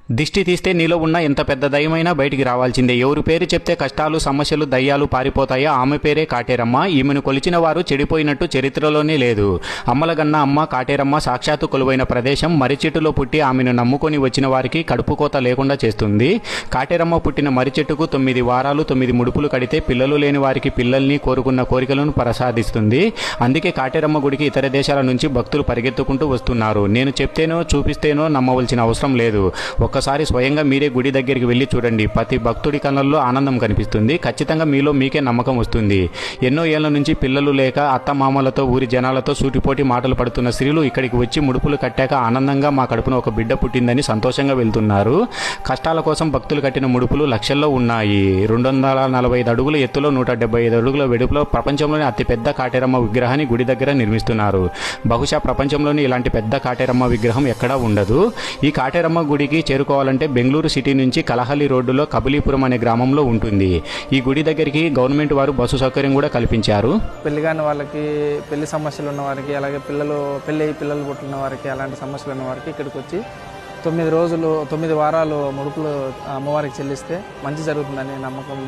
దిష్టి తీస్తే నీలో ఉన్న ఎంత పెద్ద దయ్యమైనా బయటికి రావాల్సిందే. ఎవరి పేరు చెప్తే కష్టాలు, సమస్యలు, దయ్యాలు పారిపోతాయో ఆమె పేరే కాటేరమ్మ. ఈమెను కొలిచిన వారు చెడిపోయినట్టు చరిత్రలోనే లేదు. అమ్మలగన్న అమ్మ కాటేరమ్మ సాక్షాత్తు కొలువైన ప్రదేశం. మర్రిచెట్టులో పుట్టి ఆమెను నమ్ముకొని వచ్చిన వారికి కడుపు కోత లేకుండా చేస్తుంది. కాటేరమ్మ పుట్టిన మర్రిచెట్టుకు 9 వారాలు 9 ముడుపులు కడితే పిల్లలు లేని వారికి పిల్లల్ని కోరుకున్న కోరికలను ప్రసాదిస్తుంది. అందుకే కాటేరమ్మ గుడికి ఇతర దేశాల నుంచి భక్తులు పరిగెత్తుకుంటూ వస్తున్నారు. నేను చెప్తేనో చూపిస్తేనో నమ్మవలసిన అవసరం లేదు. ఒక్కసారి స్వయంగా మీరే గుడి దగ్గరికి వెళ్ళి చూడండి. ప్రతి భక్తుడి కళ్ళల్లో ఆనందం కనిపిస్తుంది. ఖచ్చితంగా మీలో మీకే నమ్మకం వస్తుంది. ఎన్నో ఏళ్ల నుంచి పిల్లలు లేక అత్తమామలతో ఊరి జనాలతో సూటిపోటి మాటలు పడుతున్న స్త్రీలు ఇక్కడికి వచ్చి ముడుపులు కట్టాక ఆనందంగా మా కడుపున ఒక బిడ్డ పుట్టిందని సంతోషంగా వెళ్తున్నారు. కష్టాల కోసం భక్తులు కట్టిన ముడుపులు లక్షల్లో ఉన్నాయి. 245 అడుగుల ఎత్తులో 175 అడుగుల వెడుపులో ప్రపంచంలోని అతిపెద్ద కాటేరమ్మ విగ్రహాన్ని గుడి దగ్గర నిర్మిస్తున్నారు. బహుశా ప్రపంచంలోని ఇలాంటి పెద్ద కాటేరమ్మ విగ్రహం ఎక్కడా ఉండదు. ఈ కాటేరమ్మ గుడికి చేరుకోవాలంటే బెంగళూరు సిటీ నుంచి కలహల్లి రోడ్డులో కబలీపురం అనే గ్రామంలో ఉంటుంది. ఈ గుడి దగ్గరికి గవర్నమెంట్ వారు బస్సు సౌకర్యం కూడా కల్పించారు. పెళ్లి కాని వాళ్ళకి, పెళ్లి సమస్యలు ఉన్న వారికి, అలాగే పిల్లలు పుట్టిన వారికి, అలాంటి సమస్యలు ఉన్న వారికి ఇక్కడికి వచ్చి 9 వారాలు ముడుపులు అమ్మవారికి చెల్లిస్తే మంచి జరుగుతుందని నమ్మకం.